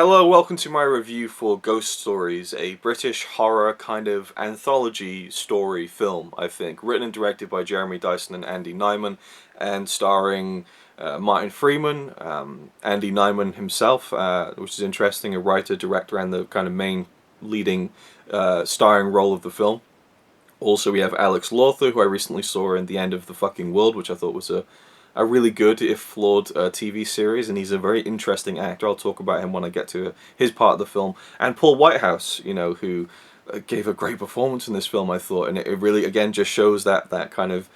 Hello, welcome to my review for Ghost Stories, a British horror kind of anthology story film, I think, written and directed by Jeremy Dyson and Andy Nyman, and starring Martin Freeman, Andy Nyman himself, which is interesting, a writer, director, and the kind of main leading starring role of the film. Also, we have Alex Lawther, who I recently saw in The End of the Fucking World, which I thought was a really good, if flawed, TV series, and he's a very interesting actor. I'll talk about him when I get to his part of the film. And Paul Whitehouse, who gave a great performance in this film, I thought, and it really, again, just shows that kind of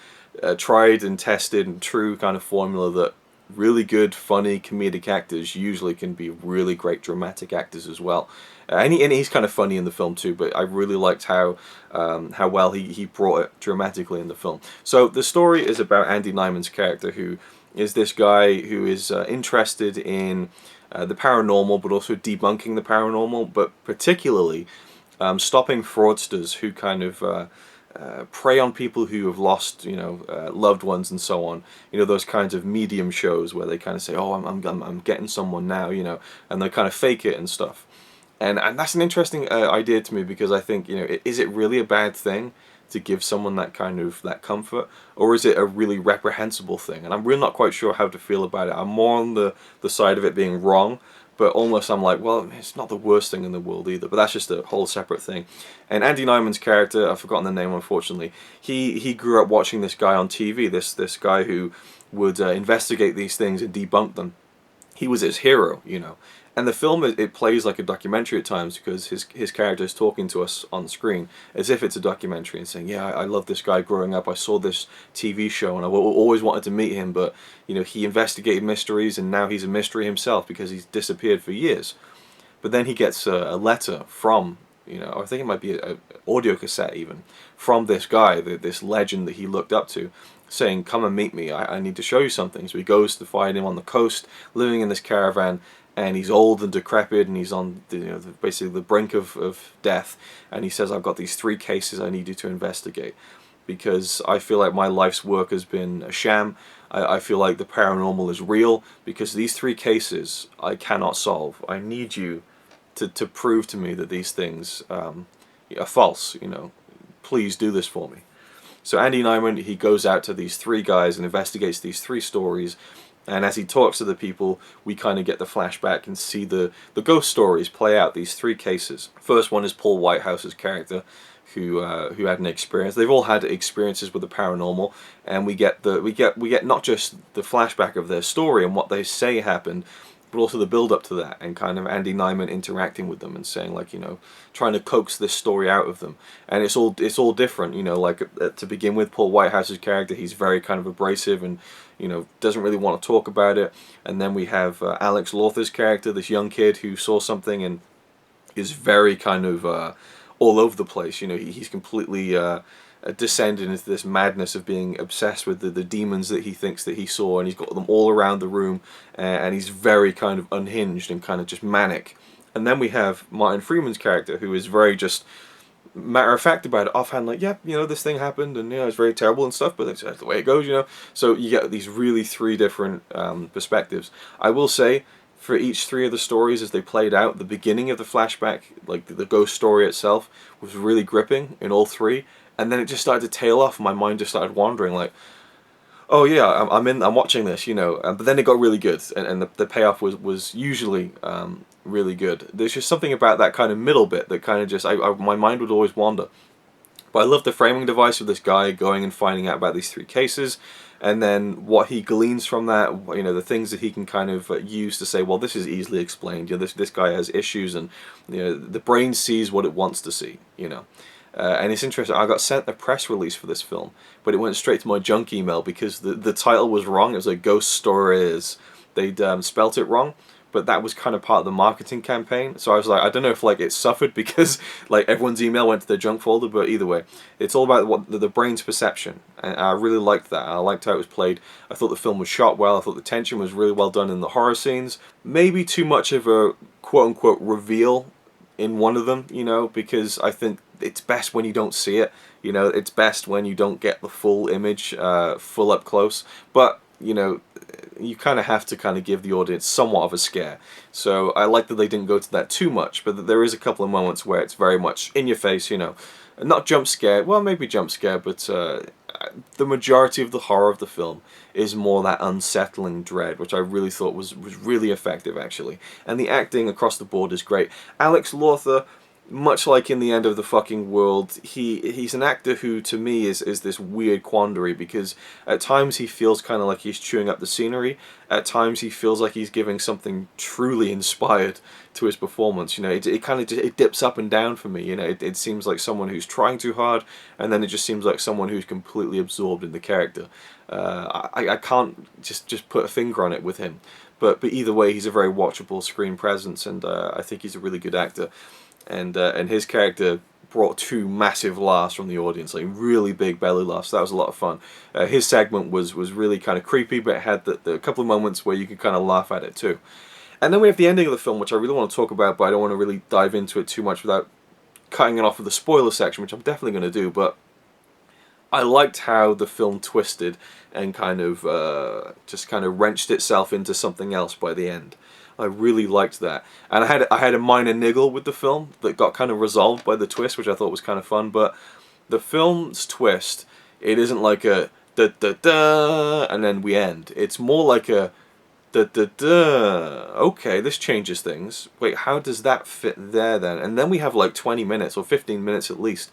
tried and tested and true kind of formula that really good, funny, comedic actors usually can be really great dramatic actors as well. And he's kind of funny in the film too, but I really liked how well he brought it dramatically in the film. So the story is about Andy Nyman's character, who is this guy who is interested in the paranormal, but also debunking the paranormal, but particularly stopping fraudsters who kind of prey on people who have lost, loved ones and so on. Those kinds of medium shows where they kind of say, "Oh, I'm getting someone now," and they kind of fake it and stuff. And that's an interesting idea to me, because I think, is it really a bad thing to give someone that kind of comfort, or is it a really reprehensible thing? And I'm really not quite sure how to feel about it. I'm more on the side of it being wrong, but almost I'm like, well, it's not the worst thing in the world either. But that's just a whole separate thing. And Andy Nyman's character, I've forgotten the name unfortunately. He grew up watching this guy on TV, this guy who would investigate these things and debunk them. He was his hero, And the film, it plays like a documentary at times, because his character is talking to us on screen as if it's a documentary and saying, "Yeah, I love this guy growing up. I saw this TV show and I always wanted to meet him, but he investigated mysteries and now he's a mystery himself because he's disappeared for years." But then he gets a letter from, I think it might be an audio cassette even, from this guy, this legend that he looked up to, saying, "Come and meet me. I need to show you something." So he goes to find him on the coast, living in this caravan. And he's old and decrepit, and he's on basically the brink of death. And he says, "I've got these 3 cases I need you to investigate, because I feel like my life's work has been a sham. I feel like the paranormal is real, because these 3 cases I cannot solve. I need you to prove to me that these things are false. Please do this for me." So Andy Nyman, he goes out to these 3 guys and investigates these 3 stories. And as he talks to the people, we kind of get the flashback and see the ghost stories play out, these 3 cases. First one is Paul Whitehouse's character, who had an experience. They've all had experiences with the paranormal, and we get not just the flashback of their story and what they say happened, but also the build up to that, and kind of Andy Nyman interacting with them and saying, trying to coax this story out of them. And it's all different, to begin with, Paul Whitehouse's character, he's very kind of abrasive and doesn't really want to talk about it. And then we have Alex Lawther's character, this young kid who saw something and is very kind of all over the place. He's completely descended into this madness of being obsessed with the demons that he thinks that he saw, and he's got them all around the room, and he's very kind of unhinged and kind of just manic. And then we have Martin Freeman's character, who is very just matter of fact about it, offhand, like, "Yeah, this thing happened, and it's very terrible and stuff, but that's the way it goes." So you get these really 3 different perspectives. I will say, for each 3 of the stories as they played out, the beginning of the flashback, like the ghost story itself, was really gripping in all 3, and then it just started to tail off. My mind just started wandering, like, "Oh yeah, I'm watching this," but then it got really good, and the payoff was usually really good. There's just something about that kind of middle bit that kind of just, my mind would always wander. But I love the framing device of this guy going and finding out about these 3 cases, and then what he gleans from that, the things that he can kind of use to say, well, this is easily explained. This guy has issues, and the brain sees what it wants to see. And it's interesting, I got sent a press release for this film, but it went straight to my junk email because the title was wrong. It was like Ghost Stories. They'd spelt it wrong, but that was kind of part of the marketing campaign. So I was like, I don't know if it suffered because everyone's email went to their junk folder, but either way, it's all about what the brain's perception. And I really liked that. I liked how it was played. I thought the film was shot well. I thought the tension was really well done in the horror scenes. Maybe too much of a quote-unquote reveal in one of them, because I think it's best when you don't see it. It's best when you don't get the full image, full up close. But you kind of have to kind of give the audience somewhat of a scare. So I like that they didn't go to that too much, but that there is a couple of moments where it's very much in your face, you know, not jump scare, well maybe jump scare, but the majority of the horror of the film is more that unsettling dread, which I really thought was really effective actually. And the acting across the board is great. Alex Lawther, much like in The End of the Fucking World, he's an actor who, to me, is this weird quandary, because at times he feels kind of like he's chewing up the scenery, at times he feels like he's giving something truly inspired to his performance. You know, it kind of it dips up and down for me. You know, it seems like someone who's trying too hard, and then it just seems like someone who's completely absorbed in the character. I can't just put a finger on it with him, but either way, he's a very watchable screen presence, and I think he's a really good actor. And his character brought 2 massive laughs from the audience, like really big belly laughs. That was a lot of fun. His segment was really kind of creepy, but it had a couple of moments where you could kind of laugh at it too. And then we have the ending of the film, which I really want to talk about, but I don't want to really dive into it too much without cutting it off with the spoiler section, which I'm definitely going to do. But I liked how the film twisted and kind of just kind of wrenched itself into something else by the end. I really liked that, and I had a minor niggle with the film that got kind of resolved by the twist, which I thought was kind of fun. But the film's twist, it isn't like a da da da and then we end. It's more like a da da da. Okay, this changes things. Wait, how does that fit there then? And then we have like 20 minutes or 15 minutes at least,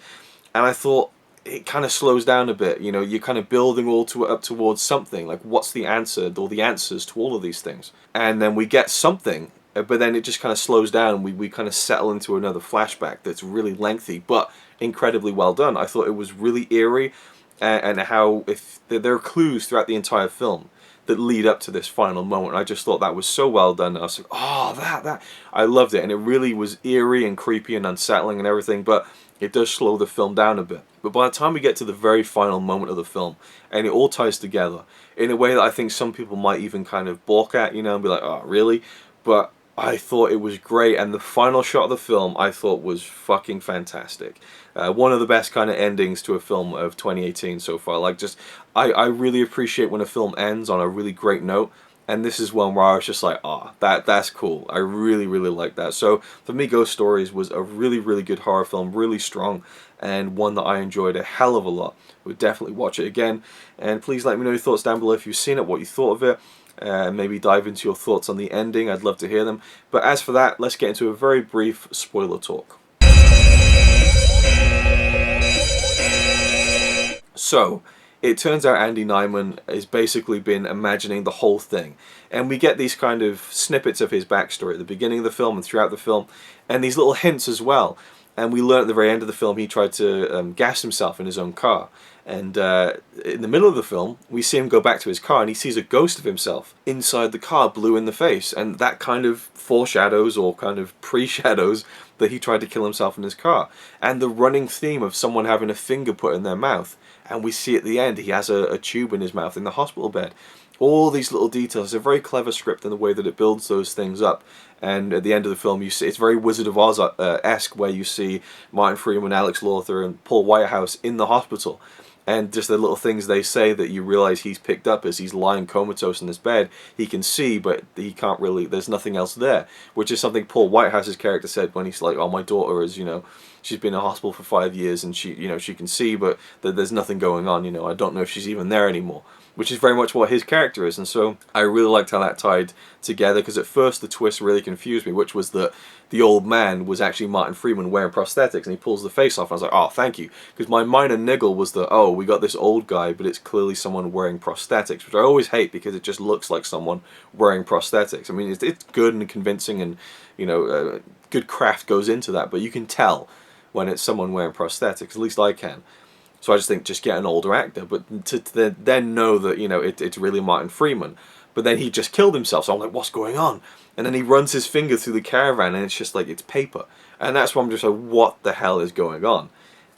and I thought it kind of slows down a bit. You know, you're kind of building up towards something, like what's the answer or the answers to all of these things, and then we get something, but then it just kind of slows down, and we kind of settle into another flashback that's really lengthy but incredibly well done. I thought it was really eerie, and how if there are clues throughout the entire film that lead up to this final moment. I just thought that was so well done. I was like, oh, that I loved it, and it really was eerie and creepy and unsettling and everything, but it does slow the film down a bit. But by the time we get to the very final moment of the film, and it all ties together in a way that I think some people might even kind of balk at, you know, and be like, oh, really? But I thought it was great, and the final shot of the film I thought was fucking fantastic. One of the best kind of endings to a film of 2018 so far. Like, just, I really appreciate when a film ends on a really great note. And this is one where I was just like, ah, that's cool. I really, really like that. So for me, Ghost Stories was a really, really good horror film, really strong, and one that I enjoyed a hell of a lot. Would definitely watch it again. And please let me know your thoughts down below if you've seen it, what you thought of it. Maybe dive into your thoughts on the ending. I'd love to hear them. But as for that, let's get into a very brief spoiler talk. So, it turns out Andy Nyman has basically been imagining the whole thing. And we get these kind of snippets of his backstory at the beginning of the film and throughout the film, and these little hints as well. And we learn at the very end of the film he tried to gas himself in his own car. And in the middle of the film, we see him go back to his car, and he sees a ghost of himself inside the car, blue in the face. And that kind of foreshadows or kind of pre-shadows that he tried to kill himself in his car. And the running theme of someone having a finger put in their mouth. And we see at the end he has a tube in his mouth in the hospital bed. All these little details. It's a very clever script in the way that it builds those things up. And at the end of the film, you see it's very Wizard of Oz-esque, where you see Martin Freeman, Alex Lawther, and Paul Whitehouse in the hospital. And just the little things they say that you realize he's picked up as he's lying comatose in his bed. He can see, but he can't really, there's nothing else there. Which is something Paul Whitehouse's character said when he's like, oh, my daughter is, you know, she's been in hospital for 5 years and she, you know, she can see, but there's nothing going on, you know, I don't know if she's even there anymore. Which is very much what his character is, and so I really liked how that tied together, because at first the twist really confused me, which was that the old man was actually Martin Freeman wearing prosthetics, and he pulls the face off, and I was like, oh, thank you, because my minor niggle was that, oh, we got this old guy, but it's clearly someone wearing prosthetics, which I always hate, because it just looks like someone wearing prosthetics. I mean, it's good and convincing, and, you know, good craft goes into that, but you can tell when it's someone wearing prosthetics, at least I can. So I just think, just get an older actor, but to then know that, you know, it's really Martin Freeman. But then he just killed himself, so I'm like, what's going on? And then he runs his finger through the caravan, and it's just like, it's paper. And that's why I'm just like, what the hell is going on?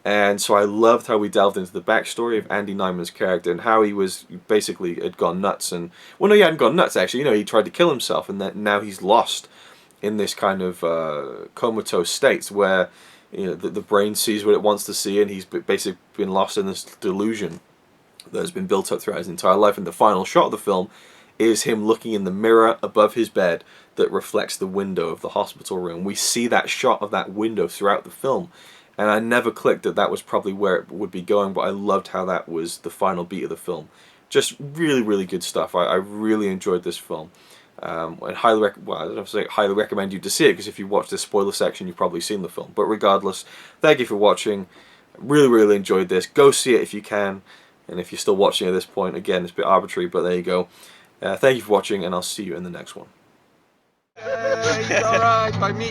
And so I loved how we delved into the backstory of Andy Nyman's character, and how he was basically had gone nuts. And, well, no, he hadn't gone nuts, actually. You know, he tried to kill himself, and that now he's lost in this kind of comatose state where, you know, the brain sees what it wants to see, and he's basically been lost in this delusion that has been built up throughout his entire life. And the final shot of the film is him looking in the mirror above his bed that reflects the window of the hospital room. We see that shot of that window throughout the film, and I never clicked that that was probably where it would be going, but I loved how that was the final beat of the film. Just really, really good stuff. I really enjoyed this film. And highly well, I don't know if I say highly recommend you to see it, because if you watch this spoiler section, you've probably seen the film. But regardless, thank you for watching. Really, really enjoyed this. Go see it if you can. And if you're still watching at this point, again, it's a bit arbitrary, but there you go. Thank you for watching, and I'll see you in the next one. It's alright by me.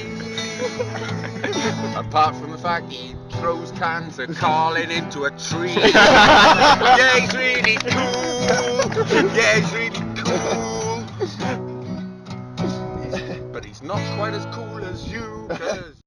Apart from the fact he throws cans of Carlin into a tree. Yeah, he's really cool. Yeah, he's really cool. But he's not quite as cool as you, 'cause